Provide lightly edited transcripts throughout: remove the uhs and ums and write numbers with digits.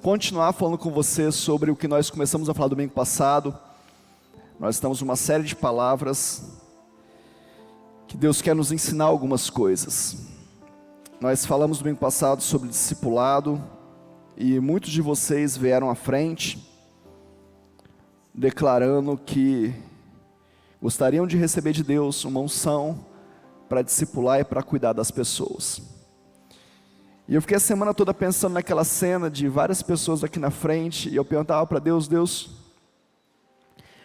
continuar falando com você sobre o que nós começamos a falar domingo passado. Nós estamos numa série de palavras que Deus quer nos ensinar algumas coisas. Nós falamos domingo passado sobre discipulado e muitos de vocês vieram à frente declarando que gostariam de receber de Deus uma unção para discipular e para cuidar das pessoas. E eu fiquei a semana toda pensando naquela cena de várias pessoas aqui na frente, e eu perguntava para Deus,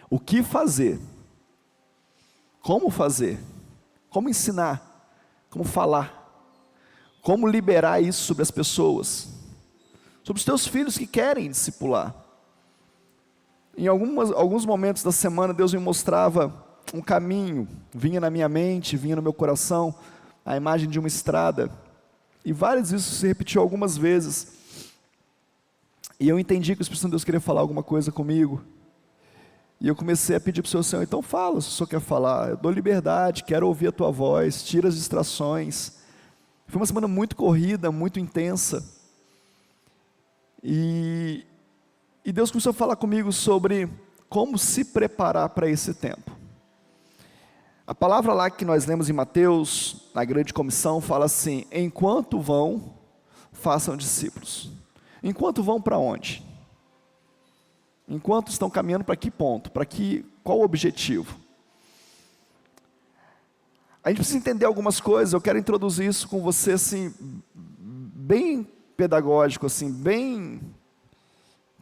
o que fazer? Como fazer? Como ensinar? Como falar? Como liberar isso sobre as pessoas? Sobre os teus filhos que querem discipular. Em alguns momentos da semana, Deus me mostrava um caminho, vinha na minha mente, vinha no meu coração, a imagem de uma estrada. E várias vezes isso se repetiu algumas vezes. E eu entendi que o Espírito Santo de Deus queria falar alguma coisa comigo. E eu comecei a pedir para o Senhor, então fala, se o Senhor quer falar. Eu dou liberdade, quero ouvir a tua voz, tira as distrações. Foi uma semana muito corrida, muito intensa. E Deus começou a falar comigo sobre como se preparar para esse tempo. A palavra lá que nós lemos em Mateus, na grande comissão, fala assim: enquanto vão, façam discípulos. Enquanto vão para onde? Enquanto estão caminhando para que ponto? Qual o objetivo? A gente precisa entender algumas coisas. Eu quero introduzir isso com você assim, bem pedagógico, assim, bem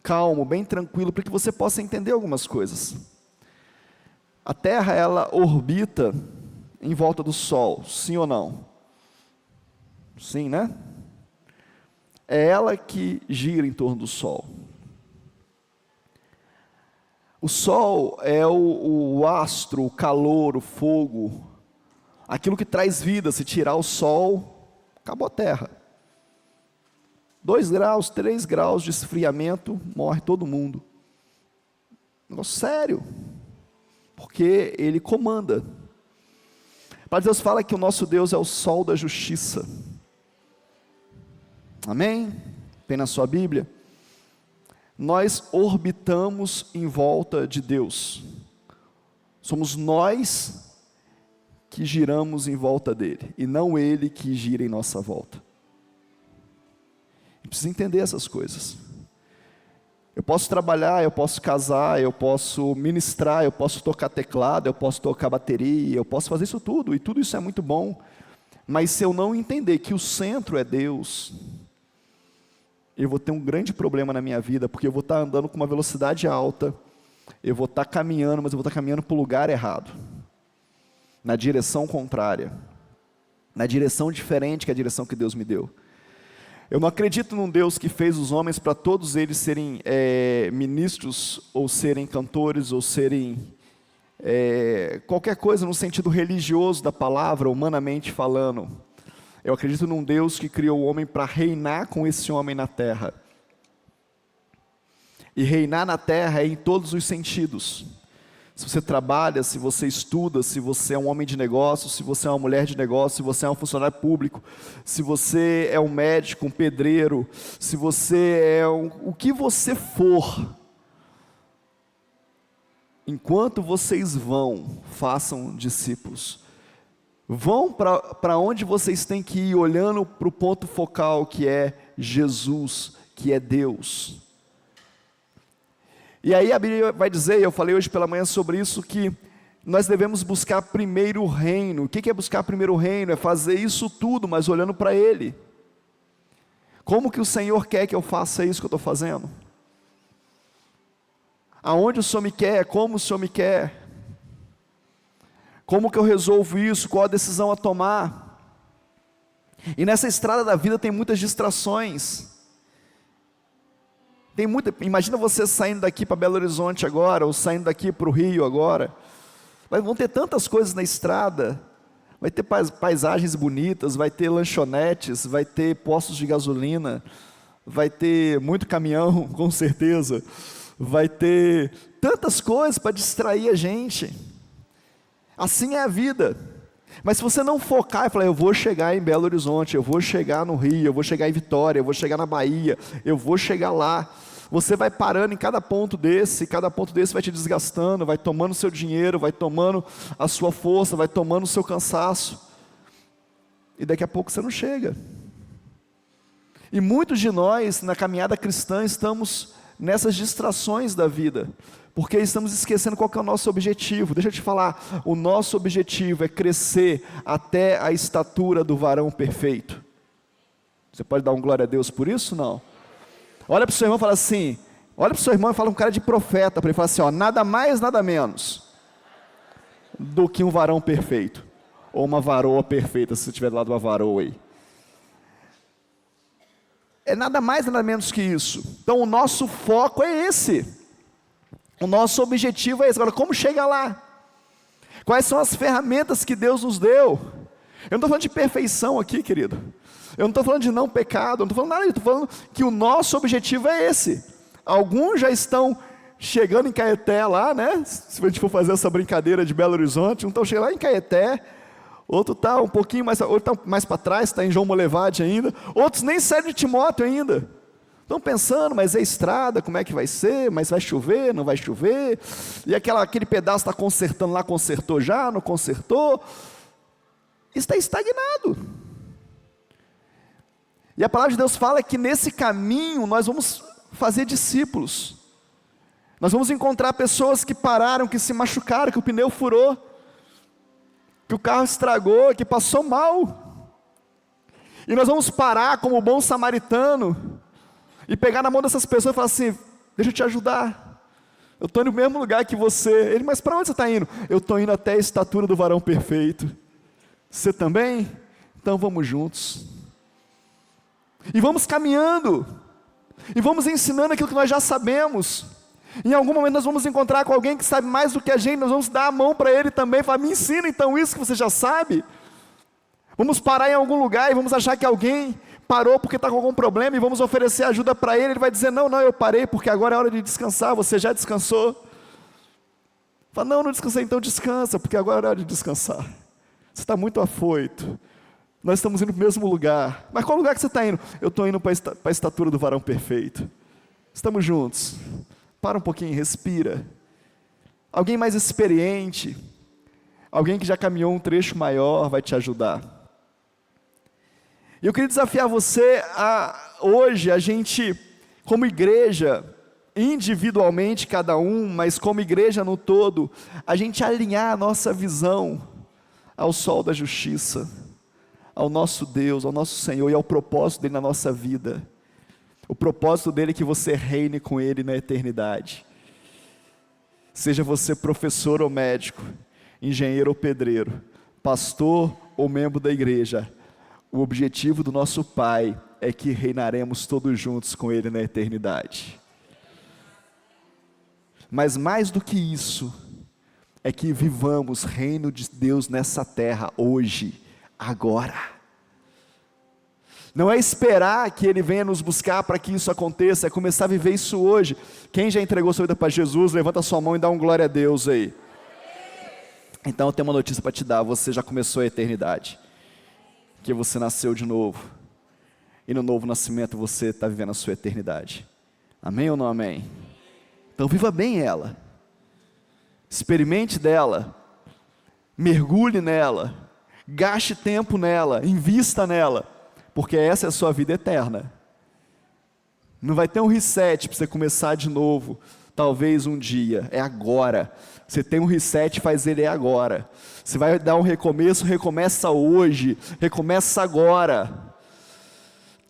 calmo, bem tranquilo, para que você possa entender algumas coisas. A Terra, ela orbita em volta do Sol, sim ou não? Sim, né? É ela que gira em torno do Sol. O Sol é o astro, o calor, o fogo, aquilo que traz vida. Se tirar o Sol, acabou a Terra. 2 graus, 3 graus de esfriamento, morre todo mundo. Negócio sério. Porque Ele comanda. A palavra de Deus fala que o nosso Deus é o sol da justiça. Amém? Tem na sua Bíblia? Nós orbitamos em volta de Deus. Somos nós que giramos em volta dEle, e não Ele que gira em nossa volta. A gente precisa entender essas coisas. Eu posso trabalhar, eu posso casar, eu posso ministrar, eu posso tocar teclado, eu posso tocar bateria, eu posso fazer isso tudo, e tudo isso é muito bom. Mas se eu não entender que o centro é Deus, eu vou ter um grande problema na minha vida, porque eu vou estar andando com uma velocidade alta, eu vou estar caminhando, mas eu vou estar caminhando para o lugar errado, na direção contrária, na direção diferente que a direção que Deus me deu. Eu não acredito num Deus que fez os homens para todos eles serem ministros, ou serem cantores, ou serem qualquer coisa no sentido religioso da palavra, humanamente falando. Eu acredito num Deus que criou o homem para reinar com esse homem na terra. E reinar na terra é em todos os sentidos. Se você trabalha, se você estuda, se você é um homem de negócio, se você é uma mulher de negócio, se você é um funcionário público, se você é um médico, um pedreiro, se você é o que você for, enquanto vocês vão, façam discípulos. Vão para onde vocês têm que ir, olhando para o ponto focal que é Jesus, que é Deus. E aí a Bíblia vai dizer, eu falei hoje pela manhã sobre isso, que nós devemos buscar primeiro o reino. O que é buscar primeiro o reino? É fazer isso tudo, mas olhando para Ele. Como que o Senhor quer que eu faça isso que eu estou fazendo? Aonde o Senhor me quer? Como o Senhor me quer? Como que eu resolvo isso? Qual a decisão a tomar? E nessa estrada da vida tem muitas distrações. Imagina você saindo daqui para Belo Horizonte agora, ou saindo daqui para o Rio agora. Vão ter tantas coisas na estrada. Vai ter paisagens bonitas, vai ter lanchonetes, vai ter postos de gasolina, vai ter muito caminhão, com certeza. Vai ter tantas coisas para distrair a gente. Assim é a vida. Mas se você não focar e falar, eu vou chegar em Belo Horizonte, eu vou chegar no Rio, eu vou chegar em Vitória, eu vou chegar na Bahia, eu vou chegar lá, você vai parando em cada ponto desse vai te desgastando, vai tomando seu dinheiro, vai tomando a sua força, vai tomando o seu cansaço, e daqui a pouco você não chega. E muitos de nós, na caminhada cristã, estamos nessas distrações da vida, porque estamos esquecendo qual que é o nosso objetivo. Deixa eu te falar, o nosso objetivo é crescer até a estatura do varão perfeito. Você pode dar um glória a Deus por isso? Não? Olha para o seu irmão e fala assim, olha para o seu irmão e fala um cara de profeta, para ele falar assim, ó, nada mais, nada menos do que um varão perfeito, ou uma varoa perfeita, se você estiver do lado de uma varoa aí. É nada mais, nada menos que isso. Então o nosso foco é esse. O nosso objetivo é esse. Agora, como chegar lá? Quais são as ferramentas que Deus nos deu? Eu não estou falando de perfeição aqui, querido. Eu não estou falando de não pecado, eu não estou falando nada, eu estou falando que o nosso objetivo é esse. Alguns já estão chegando em Caeté lá, né? Se a gente for fazer essa brincadeira de Belo Horizonte, um estão chegando lá em Caeté, outro está um pouquinho mais, outro está mais para trás, está em João Molevade ainda, outros nem saíram de Timóteo ainda. Estão pensando, mas é estrada, como é que vai ser? Mas vai chover, não vai chover? E aquele pedaço está consertando lá, consertou já, não consertou? Está estagnado. E a palavra de Deus fala que nesse caminho nós vamos fazer discípulos. Nós vamos encontrar pessoas que pararam, que se machucaram, que o pneu furou, que o carro estragou, que passou mal. E nós vamos parar como bom samaritano e pegar na mão dessas pessoas e falar assim, deixa eu te ajudar, eu estou indo no mesmo lugar que você. Ele, mas para onde você está indo? Eu estou indo até a estatura do varão perfeito. Você também? Então vamos juntos. E vamos caminhando, e vamos ensinando aquilo que nós já sabemos. Em algum momento nós vamos encontrar com alguém que sabe mais do que a gente, nós vamos dar a mão para ele também, falar, me ensina então isso que você já sabe. Vamos parar em algum lugar e vamos achar que alguém parou porque está com algum problema e vamos oferecer ajuda para ele. Ele vai dizer, não, eu parei porque agora é hora de descansar, você já descansou? Fala, não descansei, então descansa, porque agora é hora de descansar. Você está muito afoito, nós estamos indo para o mesmo lugar. Mas qual lugar que você está indo? Eu estou indo para a estatura do varão perfeito. Estamos juntos. Para um pouquinho, respira. Alguém mais experiente, alguém que já caminhou um trecho maior vai te ajudar. E eu queria desafiar você hoje, a gente, como igreja, individualmente cada um, mas como igreja no todo, a gente alinhar a nossa visão ao sol da justiça, ao nosso Deus, ao nosso Senhor e ao propósito dele na nossa vida. O propósito dele é que você reine com ele na eternidade. Seja você professor ou médico, engenheiro ou pedreiro, pastor ou membro da igreja, o objetivo do nosso Pai é que reinaremos todos juntos com ele na eternidade. Mas mais do que isso, é que vivamos reino de Deus nessa terra hoje, agora. Não é esperar que Ele venha nos buscar para que isso aconteça, é começar a viver isso hoje. Quem já entregou sua vida para Jesus, levanta sua mão e dá um glória a Deus aí. Então eu tenho uma notícia para te dar, você já começou a eternidade. Que você nasceu de novo. E no novo nascimento você está vivendo a sua eternidade. Amém ou não amém? Então viva bem ela. Experimente dela. Mergulhe nela. Gaste tempo nela, invista nela. Porque essa é a sua vida eterna. Não vai ter um reset para você começar de novo, talvez um dia, é agora. Você tem um reset, faz ele agora. Você vai dar um recomeço, recomeça hoje, recomeça agora.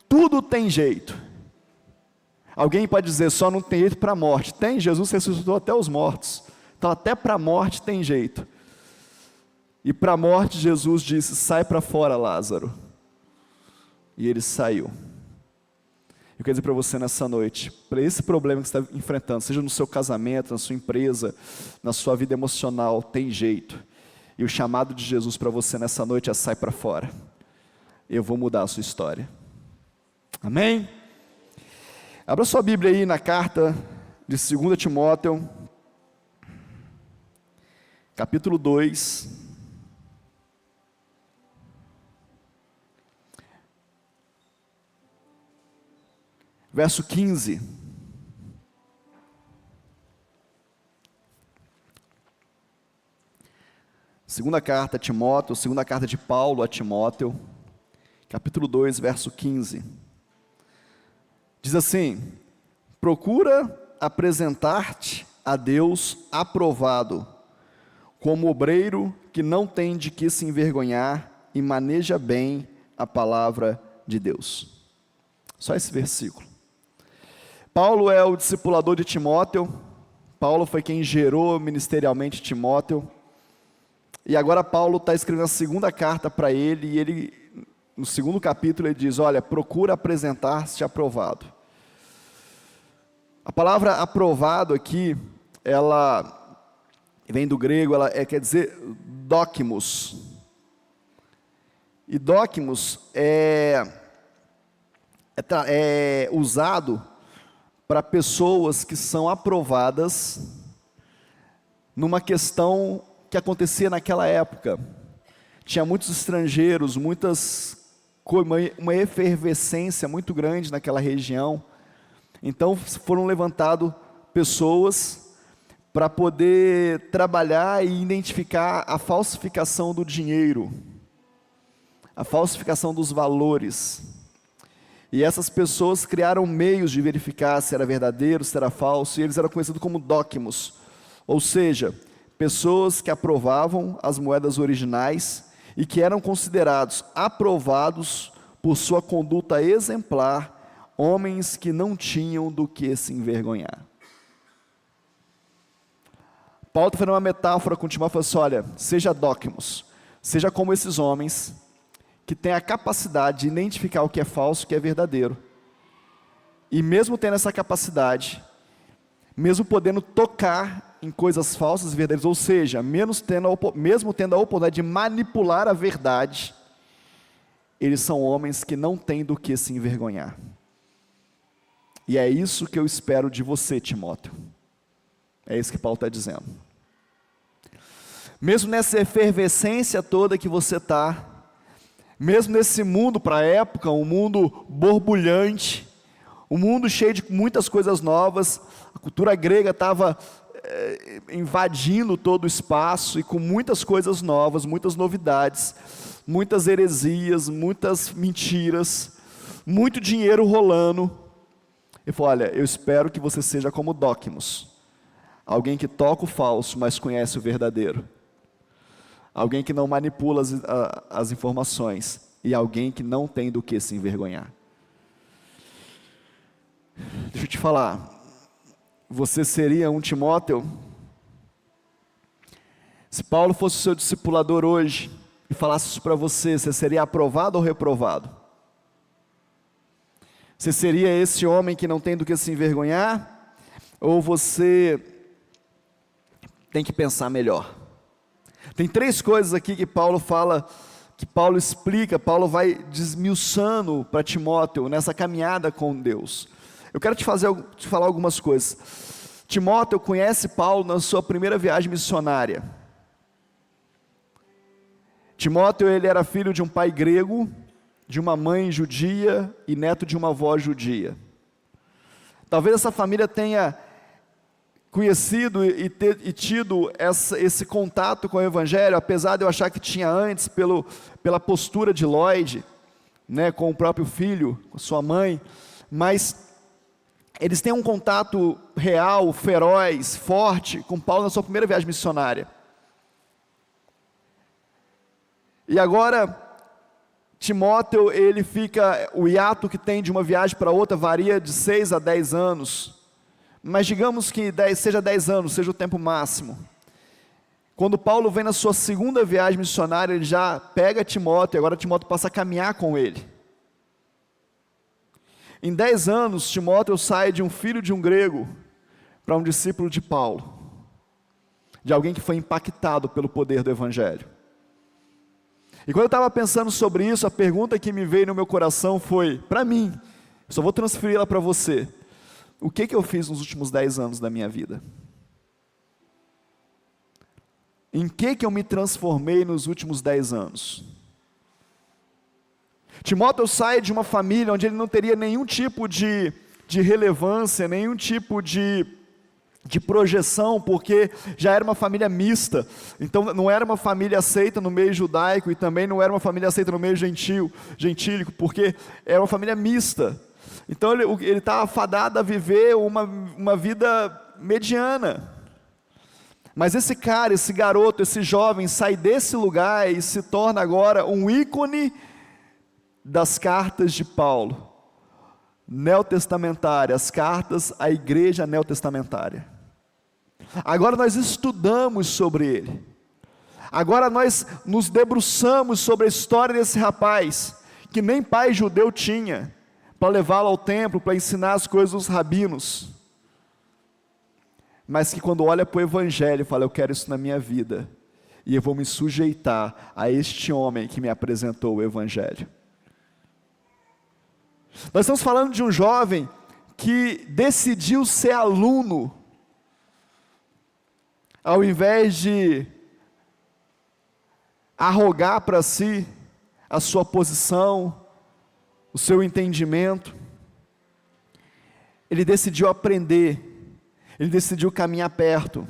Tudo tem jeito. Alguém pode dizer, só não tem jeito para a morte. Tem, Jesus ressuscitou até os mortos. Então até para a morte tem jeito. E para a morte Jesus disse, sai para fora, Lázaro. E ele saiu. Eu quero dizer para você nessa noite, para esse problema que você está enfrentando, seja no seu casamento, na sua empresa, na sua vida emocional, tem jeito. E o chamado de Jesus para você nessa noite é sai para fora. Eu vou mudar a sua história. Amém? Abra sua Bíblia aí na carta de 2 Timóteo, capítulo 2. verso 15. Segunda carta a Timóteo, segunda carta de Paulo a Timóteo, capítulo 2, verso 15. Diz assim: procura apresentar-te a Deus aprovado, como obreiro que não tem de que se envergonhar e maneja bem a palavra de Deus. Só esse versículo. Paulo é o discipulador de Timóteo. Paulo foi quem gerou ministerialmente Timóteo. E agora Paulo está escrevendo a segunda carta para ele, e ele, no segundo capítulo, ele diz: olha, procura apresentar-se aprovado. A palavra aprovado aqui, ela vem do grego, ela quer dizer dokimos. E dokimos é usado para pessoas que são aprovadas numa questão que acontecia naquela época. Tinha muitos estrangeiros, uma efervescência muito grande naquela região. Então foram levantadas pessoas para poder trabalhar e identificar a falsificação do dinheiro, a falsificação dos valores. E essas pessoas criaram meios de verificar se era verdadeiro, se era falso, e eles eram conhecidos como dokimos, ou seja, pessoas que aprovavam as moedas originais e que eram considerados aprovados por sua conduta exemplar, homens que não tinham do que se envergonhar. Paulo está fazendo uma metáfora com Timóteo, falando assim: olha, seja dokimos, seja como esses homens que têm a capacidade de identificar o que é falso e o que é verdadeiro. E mesmo tendo essa capacidade, mesmo podendo tocar em coisas falsas e verdadeiras, ou seja, mesmo tendo a oportunidade de manipular a verdade, eles são homens que não têm do que se envergonhar. E é isso que eu espero de você, Timóteo. É isso que Paulo está dizendo. Mesmo nessa efervescência toda que você está, mesmo nesse mundo para a época, um mundo borbulhante, um mundo cheio de muitas coisas novas, a cultura grega estava invadindo todo o espaço e com muitas coisas novas, muitas novidades, muitas heresias, muitas mentiras, muito dinheiro rolando. Ele falou: olha, eu espero que você seja como Dokimos, alguém que toca o falso, mas conhece o verdadeiro, alguém que não manipula as informações, e alguém que não tem do que se envergonhar. Deixa eu te falar, você seria um Timóteo? Se Paulo fosse o seu discipulador hoje e falasse isso para você, você seria aprovado ou reprovado? Você seria esse homem que não tem do que se envergonhar? Ou você tem que pensar melhor? Tem 3 coisas aqui que Paulo fala, que Paulo explica, Paulo vai desmiuçando para Timóteo nessa caminhada com Deus. Eu quero te falar algumas coisas. Timóteo conhece Paulo na sua primeira viagem missionária. Timóteo, ele era filho de um pai grego, de uma mãe judia e neto de uma avó judia. Talvez essa família tenha conhecido e tido esse contato com o Evangelho, apesar de eu achar que tinha antes, pela postura de Lloyd, né, com o próprio filho, com sua mãe, mas eles têm um contato real, feroz, forte com Paulo na sua primeira viagem missionária. E agora, Timóteo, o hiato que tem de uma viagem para outra varia de 6 a 10 anos, mas digamos que seja 10 anos, seja o tempo máximo. Quando Paulo vem na sua segunda viagem missionária, ele já pega Timóteo, e agora Timóteo passa a caminhar com ele. Em 10 anos, Timóteo sai de um filho de um grego para um discípulo de Paulo, de alguém que foi impactado pelo poder do Evangelho. E quando eu estava pensando sobre isso, a pergunta que me veio no meu coração foi, para mim, só vou transferir ela para você: o que eu fiz nos últimos 10 anos da minha vida? Em que eu me transformei nos últimos 10 anos? Timóteo sai de uma família onde ele não teria nenhum tipo de de relevância, nenhum tipo de projeção, porque já era uma família mista. Então não era uma família aceita no meio judaico e também não era uma família aceita no meio gentílico, porque era uma família mista. Então ele estava fadado a viver uma vida mediana. Mas esse cara, esse garoto, esse jovem sai desse lugar e se torna agora um ícone das cartas de Paulo, neotestamentária, as cartas à igreja neotestamentária. Agora nós estudamos sobre ele, agora nós nos debruçamos sobre a história desse rapaz, que nem pai judeu tinha, para levá-lo ao templo, para ensinar as coisas dos rabinos, mas que quando olha para o evangelho, fala: eu quero isso na minha vida, e eu vou me sujeitar a este homem que me apresentou o evangelho. Nós estamos falando de um jovem que decidiu ser aluno, ao invés de arrogar para si a sua posição, o seu entendimento. Ele decidiu aprender, ele decidiu caminhar perto.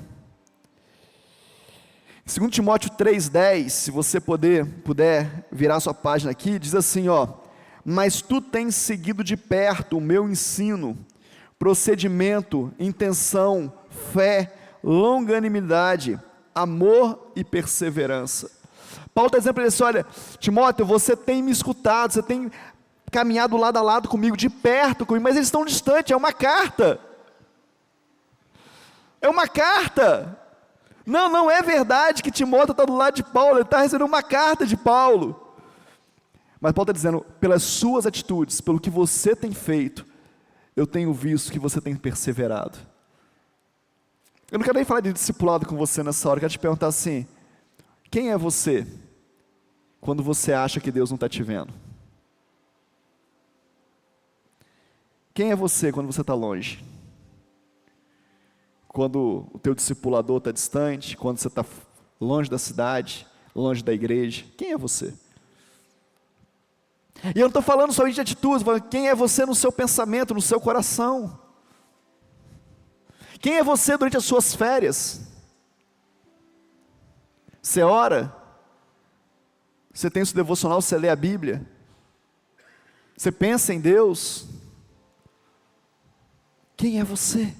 Em 2 Timóteo 3,10, se você puder virar sua página aqui, diz assim, mas tu tens seguido de perto o meu ensino, procedimento, intenção, fé, longanimidade, amor e perseverança. Paulo está dizendo para ele assim: olha, Timóteo, você tem me escutado, você tem caminhado lado a lado comigo, de perto comigo, mas eles estão distantes, é uma carta. É uma carta. Não é verdade que Timóteo está do lado de Paulo, ele está recebendo uma carta de Paulo. Mas Paulo está dizendo: pelas suas atitudes, pelo que você tem feito, eu tenho visto que você tem perseverado. Eu não quero nem falar de discipulado com você nessa hora, eu quero te perguntar assim: quem é você quando você acha que Deus não está te vendo? Quem é você quando você está longe? Quando o teu discipulador está distante, quando você está longe da cidade, longe da igreja, quem é você? E eu não estou falando só de atitudes, mas quem é você no seu pensamento, no seu coração? Quem é você durante as suas férias? Você ora? Você tem o seu devocional, você lê a Bíblia? Você pensa em Deus? Quem é você?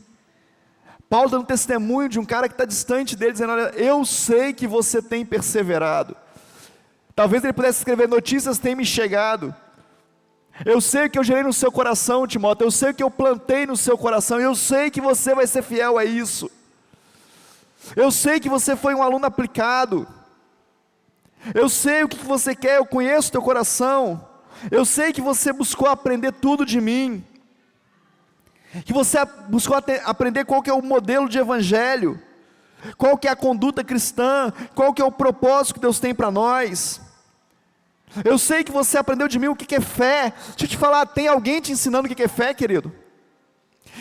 Paulo dá um testemunho de um cara que está distante dele, dizendo: olha, eu sei que você tem perseverado. Talvez ele pudesse escrever: notícias têm me chegado. Eu sei que eu gerei no seu coração, Timóteo, eu sei que eu plantei no seu coração, eu sei que você vai ser fiel a isso. Eu sei que você foi um aluno aplicado. Eu sei o que você quer, eu conheço o teu coração. Eu sei que você buscou aprender tudo de mim. Que você buscou aprender qual que é o modelo de evangelho, qual que é a conduta cristã, qual que é o propósito que Deus tem para nós. Eu sei que você aprendeu de mim o que é fé. Deixa eu te falar, tem alguém te ensinando o que é fé, querido?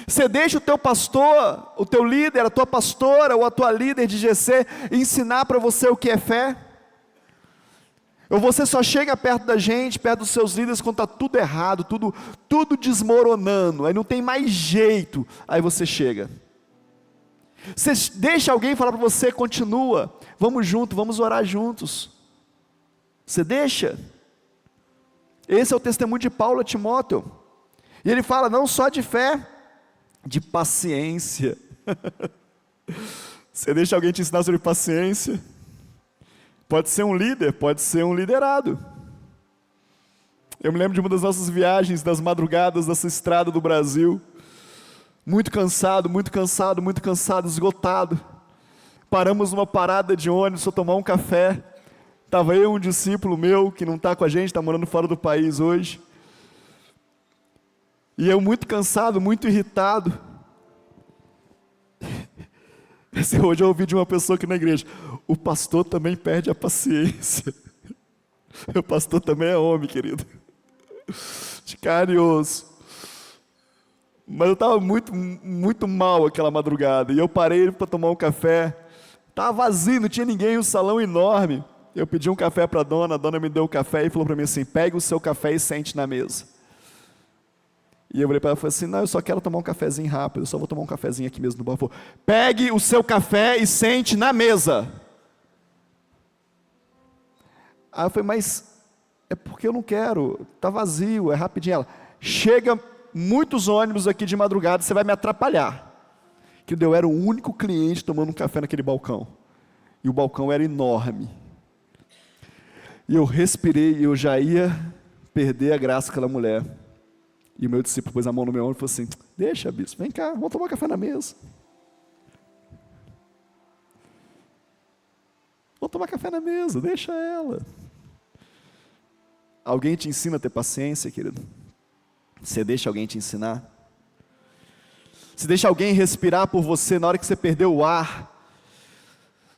Você deixa o teu pastor, o teu líder, a tua pastora ou a tua líder de GC ensinar para você o que é fé? Ou você só chega perto da gente, perto dos seus líderes, quando está tudo errado, tudo desmoronando, aí não tem mais jeito, aí você chega. Você deixa alguém falar para você: continua, vamos junto, vamos orar juntos. Você deixa? Esse é o testemunho de Paulo a Timóteo. E ele fala não só de fé, de paciência. Você deixa alguém te ensinar sobre paciência? Pode ser um líder, pode ser um liderado. Eu me lembro de uma das nossas viagens, das madrugadas dessa estrada do Brasil. Muito cansado, esgotado. Paramos numa parada de ônibus para tomar um café. Estava eu e um discípulo meu, que não está com a gente, está morando fora do país hoje. E eu muito cansado, muito irritado. Hoje eu ouvi de uma pessoa aqui na igreja: o pastor também perde a paciência. O pastor também é homem, querido. De carne e osso. Mas eu estava muito mal aquela madrugada. E eu parei para tomar um café. Estava vazio, não tinha ninguém, um salão enorme. Eu pedi um café para a dona me deu o café e falou para mim assim: pegue o seu café e sente na mesa. E eu falei para ela e falei assim, não, eu só quero tomar um cafezinho rápido, eu só vou tomar um cafezinho aqui mesmo no bar. Pegue o seu café e sente na mesa. Aí eu falei, mas é porque eu não quero, está vazio, é rapidinho. Ela, chega muitos ônibus aqui de madrugada, você vai me atrapalhar. Que eu era o único cliente tomando um café naquele balcão. E o balcão era enorme. E eu respirei e eu já ia perder a graça daquela mulher. E o meu discípulo pôs a mão no meu ombro e falou assim, deixa, bispo, vem cá, vamos tomar café na mesa. Vamos tomar café na mesa, deixa ela. Alguém te ensina a ter paciência, querido? Você deixa alguém te ensinar? Você deixa alguém respirar por você na hora que você perdeu o ar?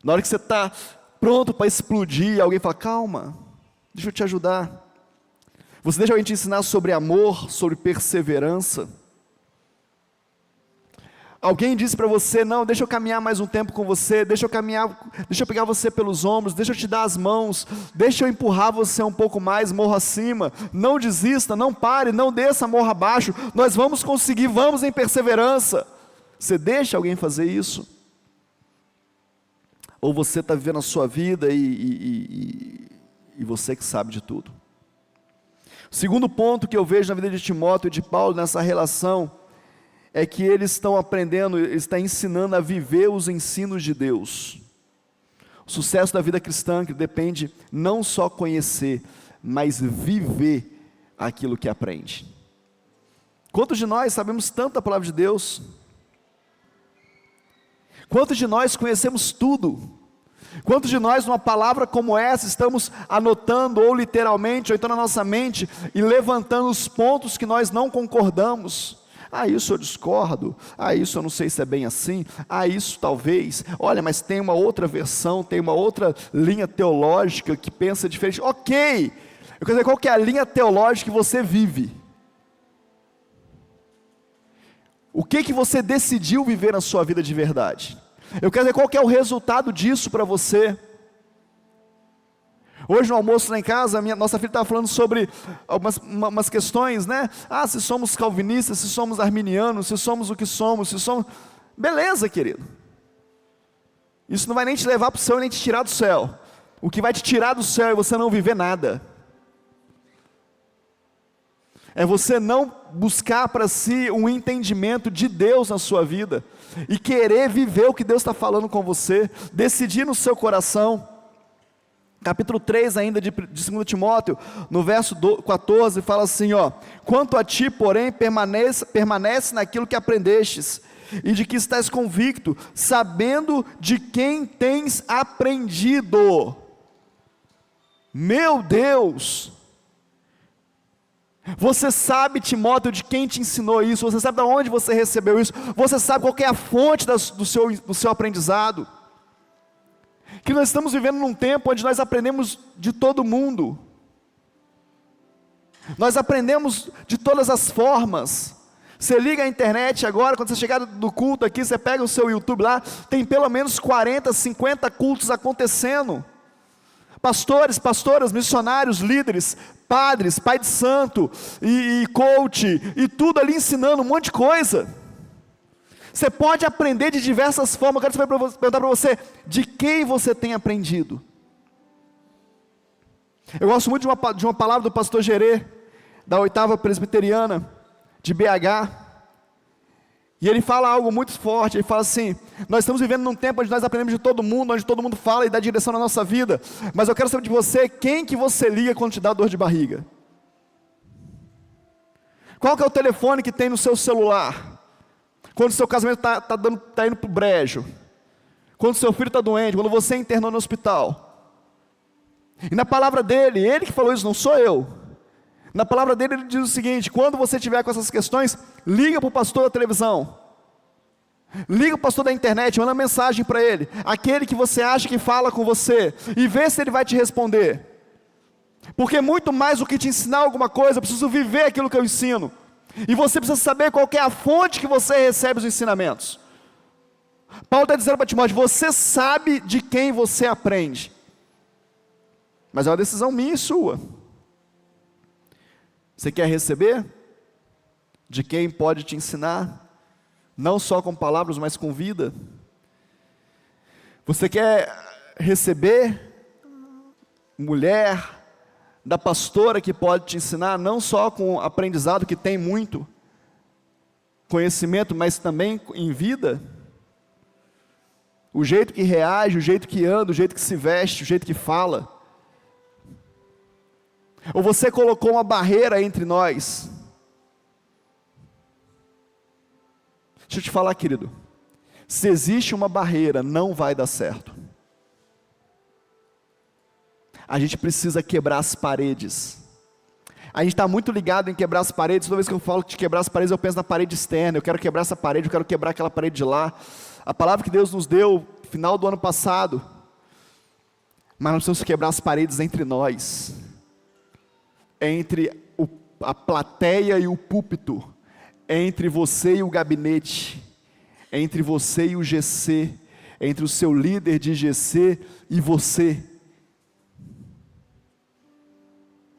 Na hora que você está pronto para explodir, alguém fala, calma, deixa eu te ajudar. Você deixa alguém te ensinar sobre amor, sobre perseverança? Alguém disse para você, não, deixa eu caminhar mais um tempo com você, deixa eu pegar você pelos ombros, deixa eu te dar as mãos, deixa eu empurrar você um pouco mais, morro acima, não desista, não pare, não desça, morra abaixo, nós vamos conseguir, vamos em perseverança. Você deixa alguém fazer isso? Ou você está vivendo a sua vida e você que sabe de tudo? O segundo ponto que eu vejo na vida de Timóteo e de Paulo nessa relação é que eles estão aprendendo, eles estão ensinando a viver os ensinos de Deus. O sucesso da vida cristã que depende não só conhecer, mas viver aquilo que aprende. Quantos de nós sabemos tanto da palavra de Deus? Quantos de nós conhecemos tudo? Quantos de nós, numa palavra como essa, estamos anotando, ou literalmente, ou então na nossa mente, e levantando os pontos que nós não concordamos? Isso eu discordo, isso eu não sei se é bem assim, isso talvez, olha, mas tem uma outra versão, tem uma outra linha teológica que pensa diferente. Ok, eu quero dizer, qual que é a linha teológica que você vive? O que você decidiu viver na sua vida de verdade? Eu quero dizer, qual que é o resultado disso para você? Hoje no almoço lá em casa, nossa filha estava falando sobre umas questões, né? Se somos calvinistas, se somos arminianos, se somos o que somos, se somos... Beleza, querido. Isso não vai nem te levar para o céu, nem te tirar do céu. O que vai te tirar do céu é você não viver nada. É você não buscar para si um entendimento de Deus na sua vida. E querer viver o que Deus está falando com você. Decidir no seu coração. Capítulo 3 ainda de 2 Timóteo, no verso 14, fala assim, quanto a ti, porém, permanece naquilo que aprendestes, e de que estás convicto, sabendo de quem tens aprendido. Meu Deus! Você sabe, Timóteo, de quem te ensinou isso, você sabe de onde você recebeu isso, você sabe qual que é a fonte do seu aprendizado. Que nós estamos vivendo num tempo onde nós aprendemos de todo mundo, nós aprendemos de todas as formas. Você liga a internet agora, quando você chegar do culto aqui, você pega o seu YouTube lá, tem pelo menos 40, 50 cultos acontecendo, pastores, pastoras, missionários, líderes, padres, pai de santo, e coach, e tudo ali ensinando um monte de coisa. Você pode aprender de diversas formas. Eu quero perguntar para você, de quem você tem aprendido? Eu gosto muito de uma palavra do pastor Gerê, da 8ª Presbiteriana, de BH, e ele fala algo muito forte. Ele fala assim, nós estamos vivendo num tempo onde nós aprendemos de todo mundo, onde todo mundo fala e dá direção na nossa vida, mas eu quero saber de você, quem que você liga quando te dá dor de barriga? Qual que é o telefone que tem no seu celular? Quando o seu casamento está indo para o brejo, quando o seu filho está doente, quando você internou no hospital. E na palavra dele, ele que falou isso, não sou eu. Na palavra dele ele diz o seguinte, quando você tiver com essas questões, liga para o pastor da televisão, liga para o pastor da internet, manda mensagem para ele, aquele que você acha que fala com você, e vê se ele vai te responder. Porque muito mais do que te ensinar alguma coisa, eu preciso viver aquilo que eu ensino. E você precisa saber qual que é a fonte que você recebe os ensinamentos. Paulo está dizendo para Timóteo, você sabe de quem você aprende. Mas é uma decisão minha e sua. Você quer receber? de quem pode te ensinar, não só com palavras, mas com vida? Você quer receber mulher da pastora que pode te ensinar, não só com aprendizado, que tem muito conhecimento, mas também em vida? O jeito que reage, o jeito que anda, o jeito que se veste, o jeito que fala. Ou você colocou uma barreira entre nós? Deixa eu te falar, querido. Se existe uma barreira, não vai dar certo. A gente precisa quebrar as paredes. A gente está muito ligado em quebrar as paredes. Toda vez que eu falo de quebrar as paredes, eu penso na parede externa. Eu quero quebrar essa parede, eu quero quebrar aquela parede de lá. A palavra que Deus nos deu, no final do ano passado. Mas nós precisamos quebrar as paredes entre nós. Entre a plateia e o púlpito. Entre você e o gabinete. Entre você e o GC. Entre o seu líder de GC e você.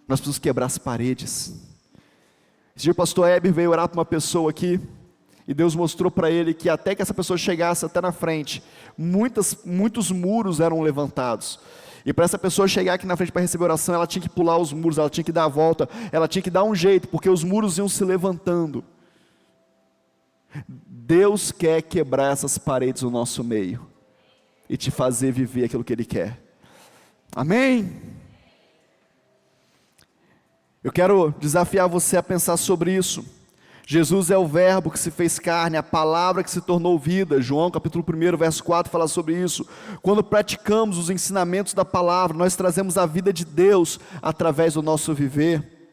Nós precisamos quebrar as paredes. Esse dia o pastor Heber veio orar para uma pessoa aqui, e Deus mostrou para ele que até que essa pessoa chegasse até na frente, muitos muros eram levantados. E para essa pessoa chegar aqui na frente para receber oração, ela tinha que pular os muros, ela tinha que dar a volta, ela tinha que dar um jeito, porque os muros iam se levantando. Deus quer quebrar essas paredes no nosso meio, e te fazer viver aquilo que Ele quer. Amém? Eu quero desafiar você a pensar sobre isso. Jesus é o verbo que se fez carne, a palavra que se tornou vida. João capítulo 1, verso 4 fala sobre isso. Quando praticamos os ensinamentos da palavra, nós trazemos a vida de Deus através do nosso viver.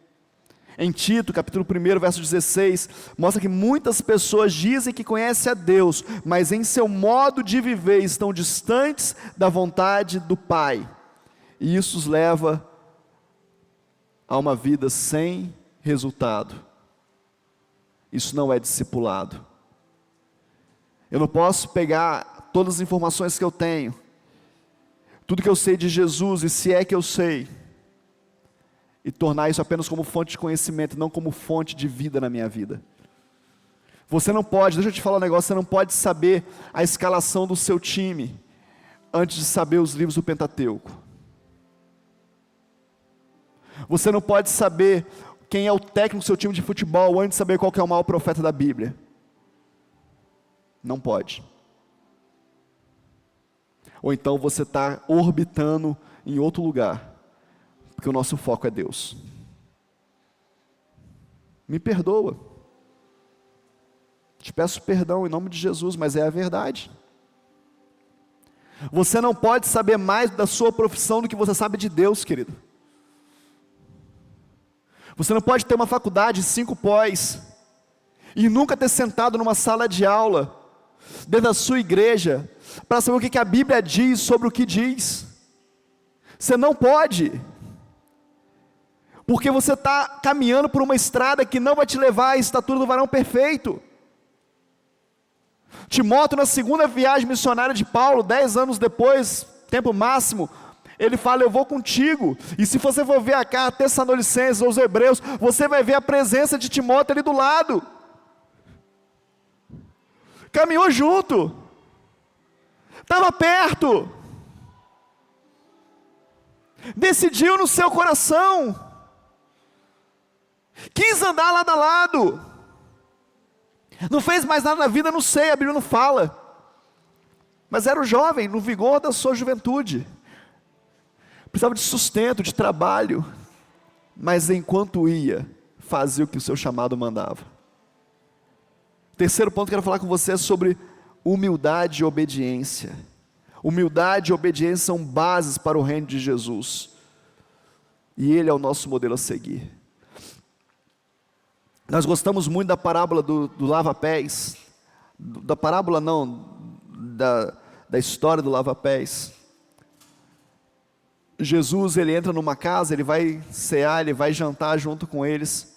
Em Tito capítulo 1, verso 16, mostra que muitas pessoas dizem que conhecem a Deus, mas em seu modo de viver estão distantes da vontade do Pai. E isso os leva a uma vida sem resultado. Isso não é discipulado. Eu não posso pegar todas as informações que eu tenho, tudo que eu sei de Jesus, e se é que eu sei, e tornar isso apenas como fonte de conhecimento, não como fonte de vida na minha vida. Você não pode, deixa eu te falar um negócio, você não pode saber a escalação do seu time antes de saber os livros do Pentateuco. Você não pode saber quem é o técnico do seu time de futebol antes de saber qual que é o maior profeta da Bíblia. Não pode. Ou então você está orbitando em outro lugar, porque o nosso foco é Deus. Me perdoa. Te peço perdão em nome de Jesus, mas é a verdade. Você não pode saber mais da sua profissão do que você sabe de Deus, querido. Você não pode ter uma faculdade, 5 pós, e nunca ter sentado numa sala de aula, dentro da sua igreja, para saber o que a Bíblia diz sobre o que diz. Você não pode, porque você está caminhando por uma estrada que não vai te levar à estatura do varão perfeito. Timóteo, na segunda viagem missionária de Paulo, 10 anos depois, tempo máximo, ele fala: eu vou contigo. E se você for ver a carta Tessalonicenses ou os Hebreus, você vai ver a presença de Timóteo ali do lado. Caminhou junto, estava perto, decidiu no seu coração, quis andar lado a lado. Não fez mais nada na vida, não sei, a Bíblia não fala. Mas era um jovem, no vigor da sua juventude. Precisava de sustento, de trabalho, mas enquanto ia, fazia o que o seu chamado mandava. Terceiro ponto que eu quero falar com você é sobre humildade e obediência. Humildade e obediência são bases para o reino de Jesus, e Ele é o nosso modelo a seguir. Nós gostamos muito da parábola do lava-pés, da parábola não, da história do lava-pés. Jesus, ele entra numa casa, ele vai cear, ele vai jantar junto com eles,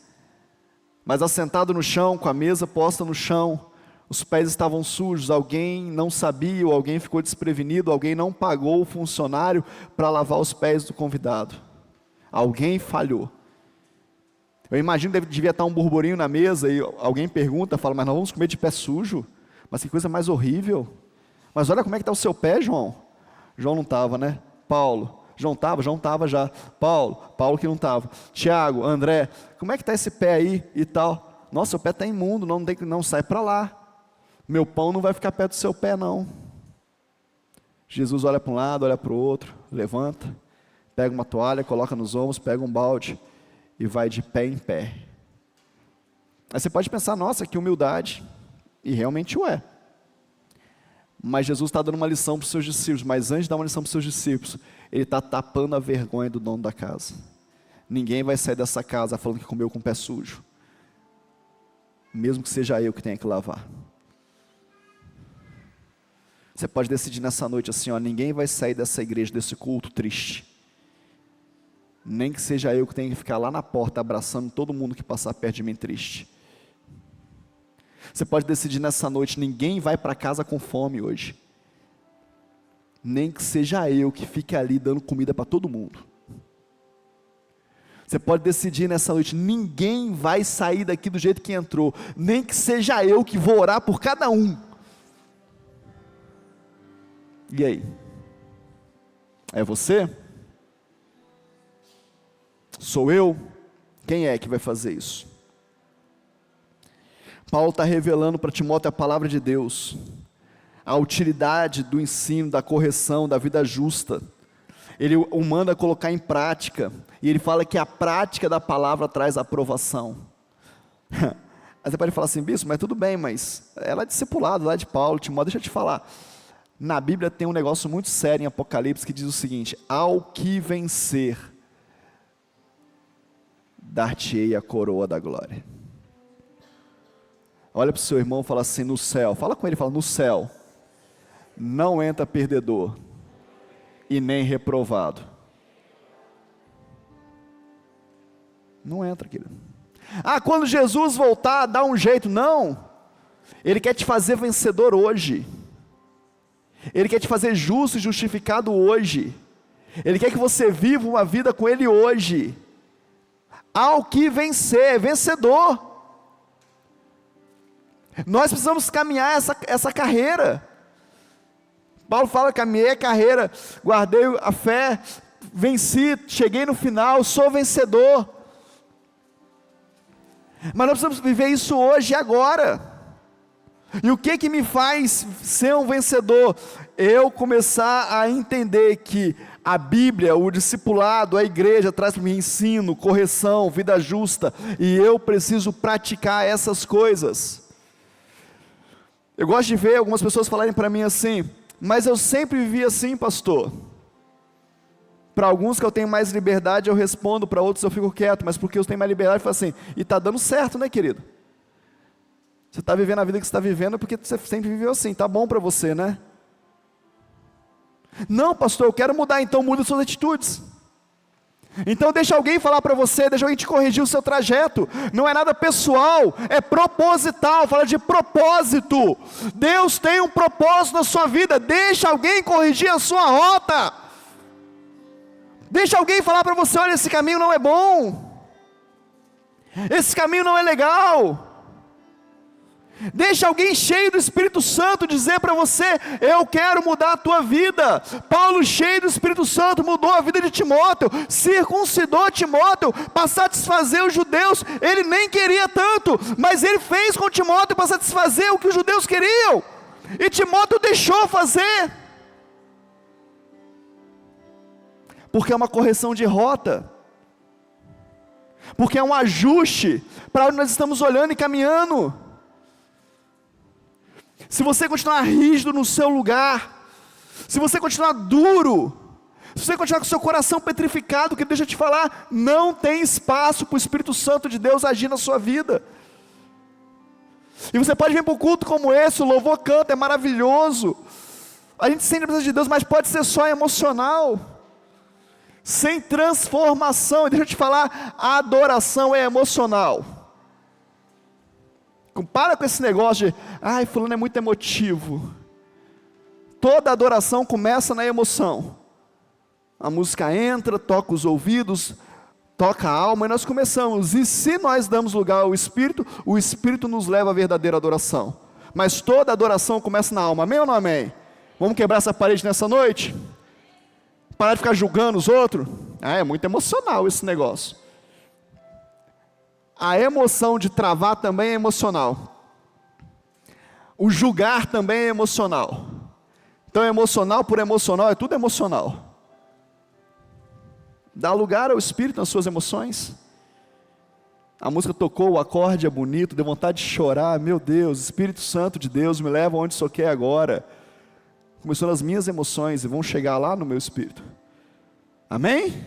mas assentado no chão, com a mesa posta no chão, os pés estavam sujos, alguém não sabia, ou alguém ficou desprevenido, alguém não pagou o funcionário para lavar os pés do convidado, alguém falhou. Eu imagino que devia estar um burburinho na mesa e alguém pergunta, fala, mas nós vamos comer de pé sujo? Mas que coisa mais horrível. Mas olha como é que está o seu pé, João. João não estava, né? Paulo. João estava já. Paulo que não estava. Tiago, André, como é que está esse pé aí e tal? Nossa, seu pé está imundo, não sai para lá. Meu pão não vai ficar perto do seu pé, não. Jesus olha para um lado, olha para o outro, levanta, pega uma toalha, coloca nos ombros, pega um balde e vai de pé em pé. Aí você pode pensar, nossa, que humildade. E realmente o é. Mas Jesus está dando uma lição para os seus discípulos, mas antes de dar uma lição para os seus discípulos, Ele está tapando a vergonha do dono da casa. Ninguém vai sair dessa casa falando que comeu com o pé sujo, mesmo que seja eu que tenha que lavar. Você pode decidir nessa noite assim, ó, ninguém vai sair dessa igreja, desse culto triste, nem que seja eu que tenha que ficar lá na porta abraçando todo mundo que passar perto de mim triste. Você pode decidir nessa noite, ninguém vai para casa com fome hoje, nem que seja eu que fique ali dando comida para todo mundo. Você pode decidir nessa noite, ninguém vai sair daqui do jeito que entrou, nem que seja eu que vou orar por cada um. E aí? É você? Sou eu? Quem é que vai fazer isso? Paulo está revelando para Timóteo a palavra de Deus, a utilidade do ensino, da correção, da vida justa. Ele o manda colocar em prática, e ele fala que a prática da palavra traz aprovação. Aí você pode falar assim, bispo, mas tudo bem, mas ela é discipulado lá de Paulo, Timóteo, deixa eu te falar. Na Bíblia tem um negócio muito sério em Apocalipse que diz o seguinte: ao que vencer, dar-te-ei a coroa da glória. Olha para o seu irmão e fala assim, no céu, fala com ele, fala, no céu, não entra perdedor, e nem reprovado. Não entra, querido. Ah, quando Jesus voltar, dá um jeito. Não, Ele quer te fazer vencedor hoje. Ele quer te fazer justo e justificado hoje. Ele quer que você viva uma vida com Ele hoje. Ao que vencer, vencedor. Nós precisamos caminhar essa carreira. Paulo fala, caminhei a carreira, guardei a fé, venci, cheguei no final, sou vencedor. Mas nós precisamos viver isso hoje e agora. E o que me faz ser um vencedor? Eu começar a entender que a Bíblia, o discipulado, a igreja traz para mim ensino, correção, vida justa, e eu preciso praticar essas coisas. Eu gosto de ver algumas pessoas falarem para mim assim, mas eu sempre vivi assim, pastor. Para alguns que eu tenho mais liberdade eu respondo, para outros eu fico quieto, mas porque eu tenho mais liberdade eu falo assim, e está dando certo, né, querido? Você está vivendo a vida que você está vivendo porque você sempre viveu assim, está bom para você, né? Não, pastor, eu quero mudar, então muda suas atitudes. Então deixa alguém falar para você, deixa alguém te corrigir o seu trajeto. Não é nada pessoal, é proposital, fala de propósito. Deus tem um propósito na sua vida, deixa alguém corrigir a sua rota. Deixa alguém falar para você, olha, esse caminho não é bom. Esse caminho não é legal. Deixa alguém cheio do Espírito Santo dizer para você, eu quero mudar a tua vida. Paulo, cheio do Espírito Santo, mudou a vida de Timóteo, circuncidou Timóteo para satisfazer os judeus. Ele nem queria tanto, mas ele fez com Timóteo para satisfazer o que os judeus queriam, e Timóteo deixou fazer, porque é uma correção de rota, porque é um ajuste para onde nós estamos olhando e caminhando. Se você continuar rígido no seu lugar, se você continuar duro, se você continuar com seu coração petrificado, que deixa eu te falar, não tem espaço para o Espírito Santo de Deus agir na sua vida. E você pode vir para um culto como esse, o louvor canta, é maravilhoso, a gente sente a presença de Deus, mas pode ser só emocional, sem transformação. E deixa eu te falar, a adoração é emocional. Para com esse negócio de, ai, fulano é muito emotivo. Toda adoração começa na emoção. A música entra, toca os ouvidos, toca a alma e nós começamos. E se nós damos lugar ao Espírito, o Espírito nos leva à verdadeira adoração. Mas toda adoração começa na alma, amém ou não amém? Vamos quebrar essa parede nessa noite? Parar de ficar julgando os outros? É muito emocional esse negócio. A emoção de travar também é emocional. O julgar também é emocional. Então emocional por emocional, é tudo emocional. Dá lugar ao Espírito nas suas emoções. A música tocou, o acorde é bonito, deu vontade de chorar. Meu Deus, Espírito Santo de Deus, me leva onde só quer agora. Começou nas minhas emoções e vão chegar lá no meu espírito. Amém?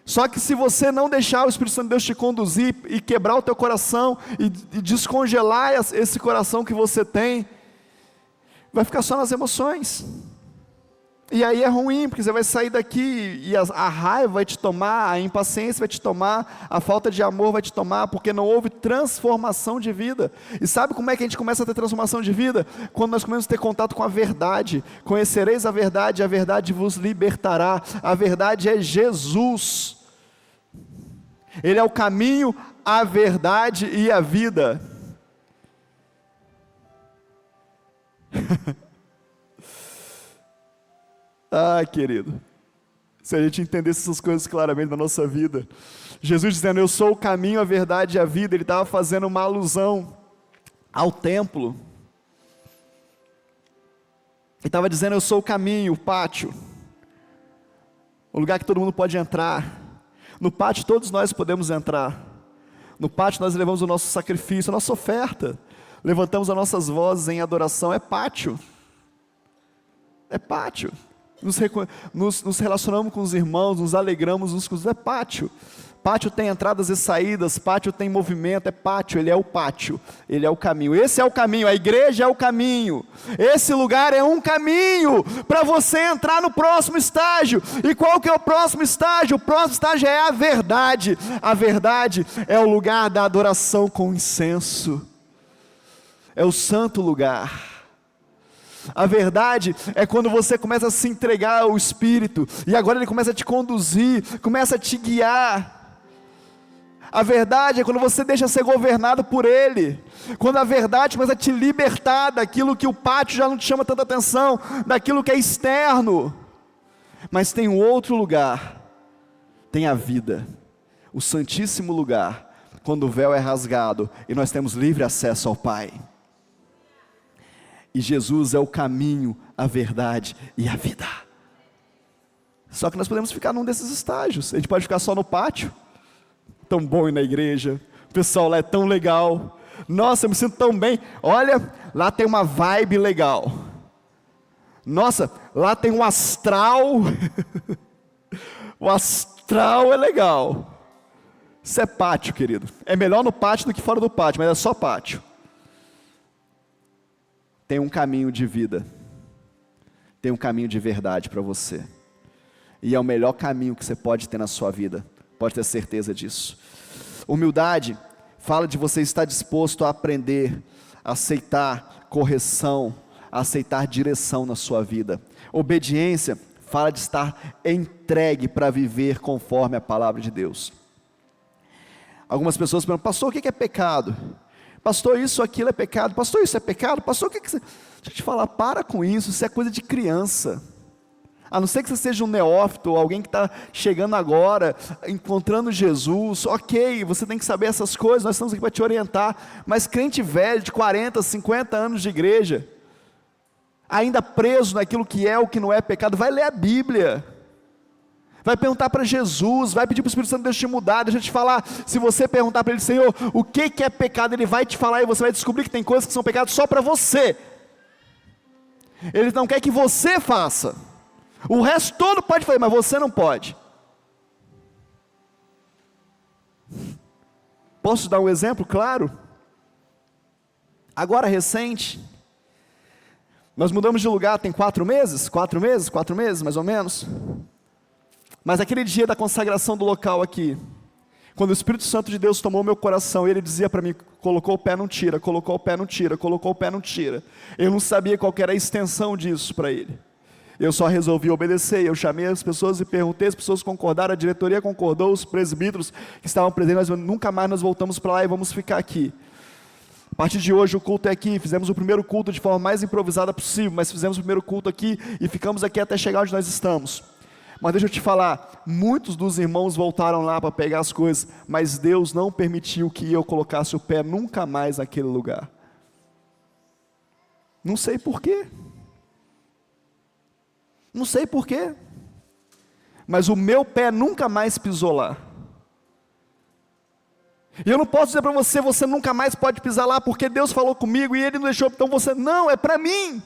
Só que se você não deixar o Espírito Santo de Deus te conduzir e quebrar o teu coração e descongelar esse coração que você tem, vai ficar só nas emoções. E aí é ruim, porque você vai sair daqui e a raiva vai te tomar, a impaciência vai te tomar, a falta de amor vai te tomar, porque não houve transformação de vida. E sabe como é que a gente começa a ter transformação de vida? Quando nós começamos a ter contato com a verdade. Conhecereis a verdade vos libertará. A verdade é Jesus. Ele é o caminho, a verdade e a vida. Ah, querido, se a gente entendesse essas coisas claramente na nossa vida, Jesus dizendo, eu sou o caminho, a verdade e a vida, ele estava fazendo uma alusão ao templo, ele estava dizendo, eu sou o caminho, o pátio, o lugar que todo mundo pode entrar. No pátio todos nós podemos entrar, no pátio nós levamos o nosso sacrifício, a nossa oferta, levantamos as nossas vozes em adoração, é pátio, nos relacionamos com os irmãos, nos alegramos uns com os outros, é pátio. Pátio tem entradas e saídas, pátio tem movimento, é pátio, ele é o pátio, ele é o caminho. Esse é o caminho, a igreja é o caminho. Esse lugar é um caminho para você entrar no próximo estágio. E qual que é o próximo estágio? O próximo estágio é a verdade. A verdade é o lugar da adoração com incenso. É o santo lugar. A verdade é quando você começa a se entregar ao Espírito, e agora Ele começa a te conduzir, começa a te guiar. A verdade é quando você deixa ser governado por Ele, quando a verdade começa a te libertar daquilo que o pátio já não te chama tanta atenção, daquilo que é externo. Mas tem um outro lugar, tem a vida, o santíssimo lugar, quando o véu é rasgado e nós temos livre acesso ao Pai. E Jesus é o caminho, a verdade e a vida. Só que nós podemos ficar num desses estágios. A gente pode ficar só no pátio. Tão bom ir na igreja. O pessoal lá é tão legal. Nossa, eu me sinto tão bem. Olha, lá tem uma vibe legal. Nossa, lá tem um astral. O astral é legal. Isso é pátio, querido. É melhor no pátio do que fora do pátio, mas é só pátio. Tem um caminho de vida, tem um caminho de verdade para você, e é o melhor caminho que você pode ter na sua vida, pode ter certeza disso. Humildade fala de você estar disposto a aprender, a aceitar correção, a aceitar direção na sua vida. Obediência fala de estar entregue para viver conforme a palavra de Deus. Algumas pessoas perguntam, pastor, o que é pecado? Pastor, isso, aquilo é pecado. Pastor, isso é pecado. Pastor, o que você... Deixa eu te falar, para com isso, isso é coisa de criança. A não ser que você seja um neófito, ou alguém que está chegando agora, encontrando Jesus, ok, você tem que saber essas coisas, nós estamos aqui para te orientar, mas crente velho, de 40, 50 anos de igreja, ainda preso naquilo que é ou que não é pecado, vai ler a Bíblia. Vai perguntar para Jesus, vai pedir para o Espírito Santo de Deus te mudar. Deixa eu te falar, se você perguntar para Ele, Senhor, o que é pecado, Ele vai te falar e você vai descobrir que tem coisas que são pecados só para você. Ele não quer que você faça. O resto todo pode fazer, mas você não pode. Posso dar um exemplo claro? Agora recente, nós mudamos de lugar tem 4 meses mais ou menos. Mas aquele dia da consagração do local aqui, quando o Espírito Santo de Deus tomou meu coração, ele dizia para mim, colocou o pé, não tira, colocou o pé, não tira, colocou o pé, não tira. Eu não sabia qual que era a extensão disso para ele. Eu só resolvi obedecer. Eu chamei as pessoas e perguntei, as pessoas concordaram, a diretoria concordou, os presbíteros que estavam presentes, nós nunca mais nós voltamos para lá e vamos ficar aqui. A partir de hoje o culto é aqui. Fizemos o primeiro culto de forma mais improvisada possível, mas fizemos o primeiro culto aqui e ficamos aqui até chegar onde nós estamos. Mas deixa eu te falar, muitos dos irmãos voltaram lá para pegar as coisas, mas Deus não permitiu que eu colocasse o pé nunca mais naquele lugar. Não sei porquê. Não sei porquê. Mas o meu pé nunca mais pisou lá. E eu não posso dizer para você, você nunca mais pode pisar lá, porque Deus falou comigo e Ele não deixou, então você, não, é para mim.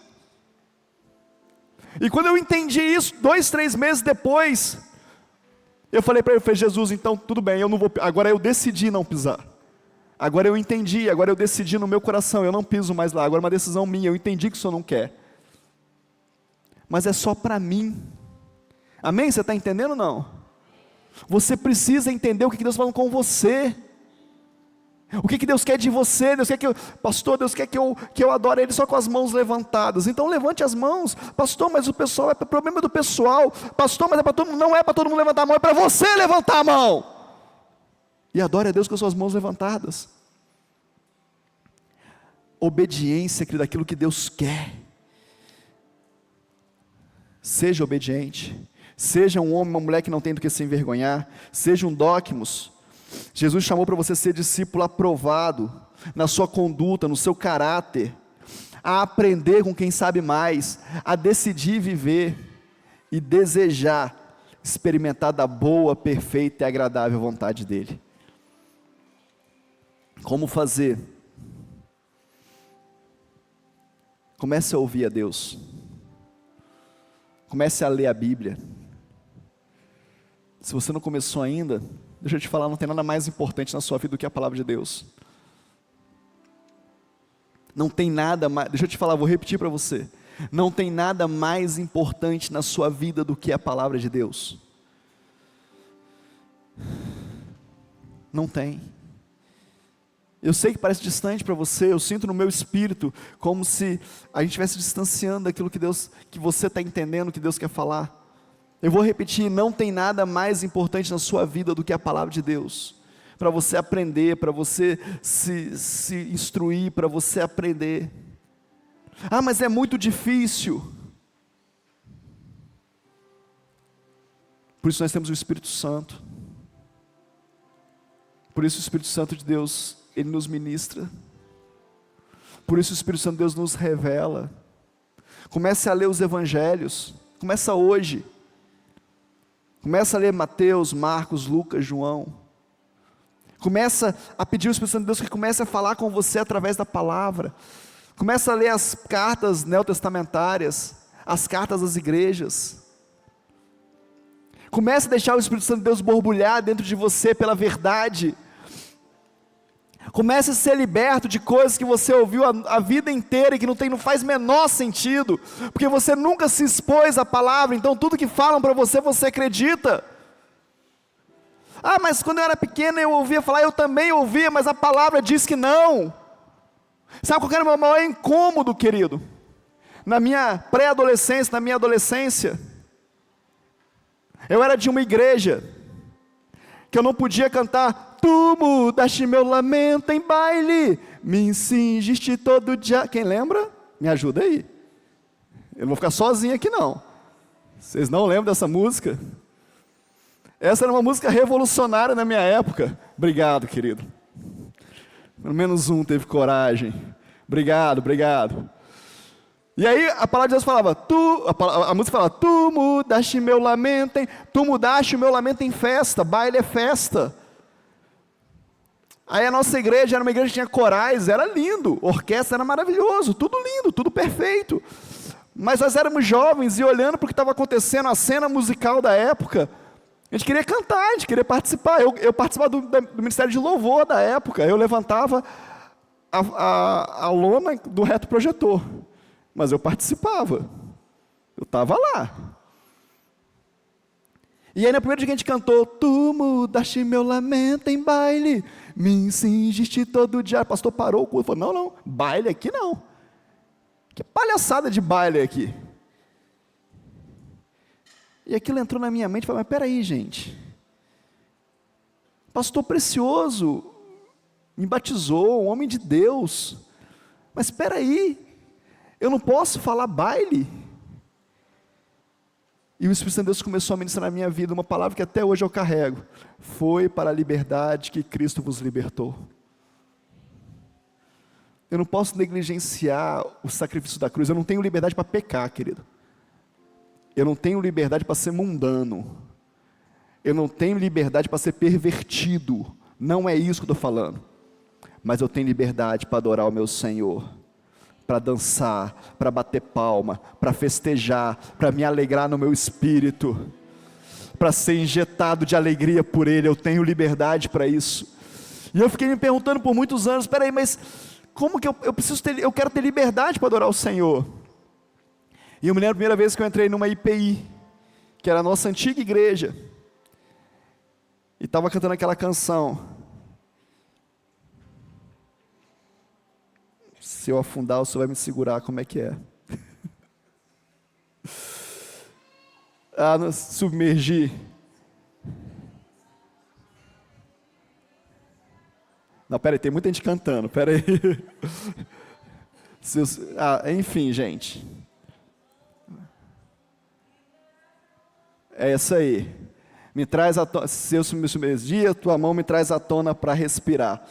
E quando eu entendi isso, 2, 3 meses depois, eu falei para ele, Jesus, então tudo bem, eu não vou, agora eu decidi não pisar. Agora eu entendi, agora eu decidi no meu coração, eu não piso mais lá, agora é uma decisão minha, eu entendi que o Senhor não quer. Mas é só para mim. Amém? Você está entendendo ou não? Você precisa entender o que Deus está falando com você. O que Deus quer de você? Deus quer que pastor, Deus quer que eu adore Ele só com as mãos levantadas. Então levante as mãos. Pastor, mas o pessoal, é problema do pessoal. Pastor, mas é para todo mundo, não é para todo mundo levantar a mão, é para você levantar a mão. E adore a Deus com as suas mãos levantadas. Obediência, querido, daquilo que Deus quer. Seja obediente. Seja um homem, uma mulher que não tem do que se envergonhar. Seja um Dóquimos. Jesus chamou para você ser discípulo aprovado na sua conduta, no seu caráter, a aprender com quem sabe mais, a decidir viver e desejar experimentar da boa, perfeita e agradável vontade dEle. Como fazer? Comece a ouvir a Deus. Comece a ler a Bíblia. Se você não começou ainda, deixa eu te falar, não tem nada mais importante na sua vida do que a palavra de Deus. Não tem nada mais, deixa eu te falar, vou repetir para você. Não tem nada mais importante na sua vida do que a palavra de Deus. Não tem. Eu sei que parece distante para você, eu sinto no meu espírito, como se a gente estivesse distanciando daquilo que você está entendendo, que Deus quer falar. Eu vou repetir, não tem nada mais importante na sua vida do que a palavra de Deus, para você aprender, para você se instruir, para você aprender. Ah, mas é muito difícil. Por isso nós temos o Espírito Santo. Por isso o Espírito Santo de Deus, Ele nos ministra. Por isso o Espírito Santo de Deus nos revela. Comece a ler os Evangelhos, começa hoje. Começa a ler Mateus, Marcos, Lucas, João. Começa a pedir ao Espírito Santo de Deus que comece a falar com você através da palavra. Começa a ler as cartas neotestamentárias, as cartas das igrejas. Comece a deixar o Espírito Santo de Deus borbulhar dentro de você pela verdade. Comece a ser liberto de coisas que você ouviu a vida inteira e que não faz menor sentido, porque você nunca se expôs à palavra, então tudo que falam para você, você acredita. Ah, mas quando eu era pequena eu ouvia falar, eu também ouvia, mas a palavra diz que não. Sabe qual era o meu maior incômodo, querido? Na minha pré-adolescência, na minha adolescência, eu era de uma igreja, que eu não podia cantar, tu mudaste meu lamento em baile, me cingiste todo dia. Quem lembra? Me ajuda aí. Eu não vou ficar sozinho aqui não. Vocês não lembram dessa música? Essa era uma música revolucionária na minha época. Obrigado, querido. Pelo menos um teve coragem. Obrigado, obrigado. E aí a palavra de Deus falava, a música falava, tu mudaste meu lamento em festa, baile é festa. Aí a nossa igreja era uma igreja que tinha corais, era lindo, orquestra era maravilhoso, tudo lindo, tudo perfeito. Mas nós éramos jovens e olhando para o que estava acontecendo, a cena musical da época, a gente queria cantar, a gente queria participar. Eu participava do Ministério de Louvor da época, eu levantava a lona do retroprojetor, mas eu participava, eu estava lá. E aí no primeiro dia que a gente cantou, tu mudaste meu lamento em baile, me cingiste todo dia. O pastor parou o culto e falou, não, baile aqui não. Que palhaçada de baile aqui. E aquilo entrou na minha mente e falei, mas peraí, gente, pastor precioso, me batizou, um homem de Deus, mas espera aí, eu não posso falar baile? E o Espírito Santo de Deus começou a ministrar na minha vida uma palavra que até hoje eu carrego: foi para a liberdade que Cristo vos libertou. Eu não posso negligenciar o sacrifício da cruz. Eu não tenho liberdade para pecar, querido. Eu não tenho liberdade para ser mundano. Eu não tenho liberdade para ser pervertido. Não é isso que eu estou falando. Mas eu tenho liberdade para adorar o meu Senhor, para dançar, para bater palma, para festejar, para me alegrar no meu espírito, para ser injetado de alegria por Ele. Eu tenho liberdade para isso. E eu fiquei me perguntando por muitos anos, espera aí, mas como que eu quero ter liberdade para adorar o Senhor? E eu me lembro a primeira vez que eu entrei numa IPI, que era a nossa antiga igreja, e estava cantando aquela canção. Se eu afundar, o Senhor vai me segurar, como é que é? Submergir. Não, peraí, tem muita gente cantando, peraí. Enfim, gente. É isso aí. Me traz à tona, se eu me submergir, tua mão me traz à tona para respirar.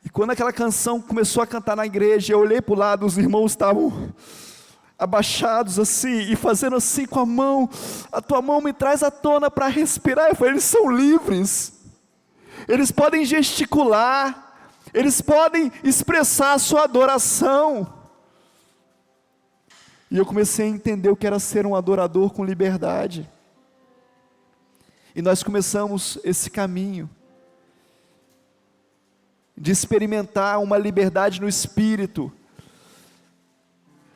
E quando aquela canção começou a cantar na igreja, eu olhei para o lado, os irmãos estavam abaixados assim, e fazendo assim com a mão, a tua mão me traz à tona para respirar. Eu falei, eles são livres, eles podem gesticular, eles podem expressar a sua adoração. E eu comecei a entender o que era ser um adorador com liberdade. E nós começamos esse caminho de experimentar uma liberdade no espírito,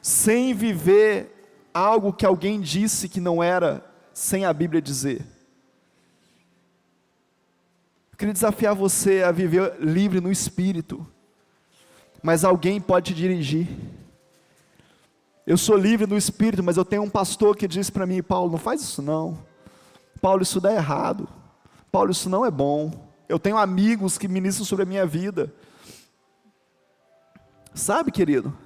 sem viver algo que alguém disse que não era, sem a Bíblia dizer. Eu queria desafiar você a viver livre no espírito, mas alguém pode te dirigir. Eu sou livre no espírito, mas eu tenho um pastor que diz para mim, Paulo, não faz isso não. Paulo, isso dá errado. Paulo, isso não é bom. Eu tenho amigos que ministram sobre a minha vida. Sabe, querido?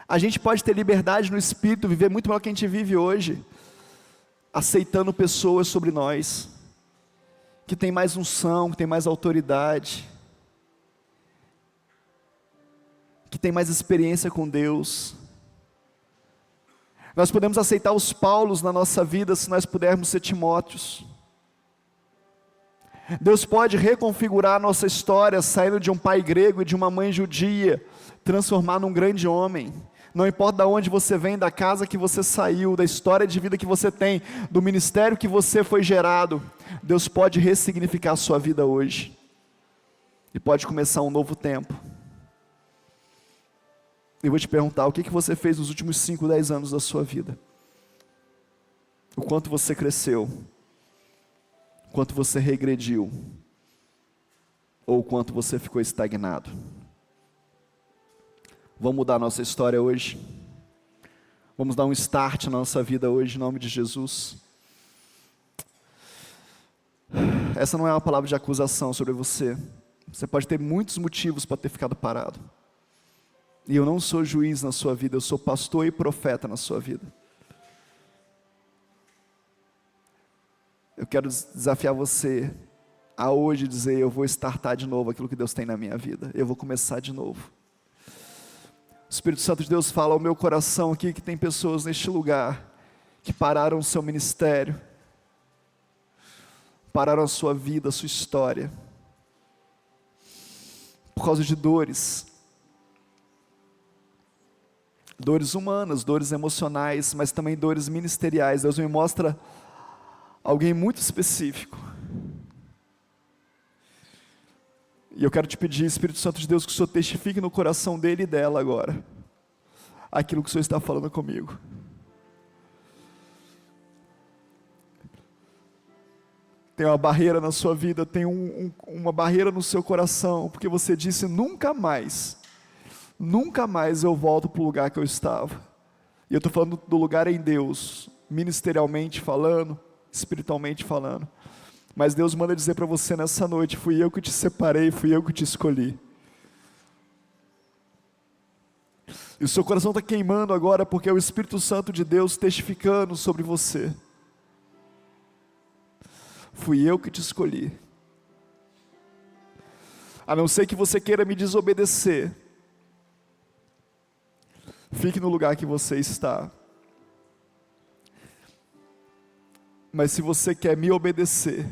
A gente pode ter liberdade no espírito, viver muito melhor que a gente vive hoje, aceitando pessoas sobre nós, que tem mais unção, que tem mais autoridade, que tem mais experiência com Deus. Nós podemos aceitar os Paulos na nossa vida, se nós pudermos ser Timóteos. Deus pode reconfigurar a nossa história, saindo de um pai grego e de uma mãe judia, transformar num grande homem. Não importa de onde você vem, da casa que você saiu, da história de vida que você tem, do ministério que você foi gerado, Deus pode ressignificar a sua vida hoje, e pode começar um novo tempo. Eu vou te perguntar, o que você fez nos últimos 5, 10 anos da sua vida? O quanto você cresceu? Quanto você regrediu, ou quanto você ficou estagnado? Vamos mudar a nossa história hoje? Vamos dar um start na nossa vida hoje, em nome de Jesus? Essa não é uma palavra de acusação sobre você. Você pode ter muitos motivos para ter ficado parado. E eu não sou juiz na sua vida, eu sou pastor e profeta na sua vida. Eu quero desafiar você a hoje dizer, eu vou startar de novo aquilo que Deus tem na minha vida. Eu vou começar de novo. O Espírito Santo de Deus fala ao meu coração aqui que tem pessoas neste lugar que pararam o seu ministério, pararam a sua vida, a sua história, por causa de dores. Dores humanas, dores emocionais, mas também dores ministeriais. Deus me mostra alguém muito específico. E eu quero te pedir, Espírito Santo de Deus, que o Senhor testifique no coração dele e dela agora aquilo que o Senhor está falando comigo. Tem uma barreira na sua vida, tem uma barreira no seu coração, porque você disse, nunca mais eu volto para o lugar que eu estava. E eu estou falando do lugar em Deus, ministerialmente falando, espiritualmente falando. Mas Deus manda dizer para você nessa noite: fui eu que te separei, fui eu que te escolhi. E o seu coração está queimando agora porque é o Espírito Santo de Deus testificando sobre você. Fui eu que te escolhi. A não ser que você queira me desobedecer, fique no lugar que você está. Mas se você quer me obedecer,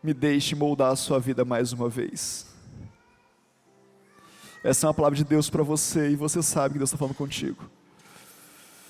me deixe moldar a sua vida mais uma vez. Essa é uma palavra de Deus para você, e você sabe que Deus está falando contigo.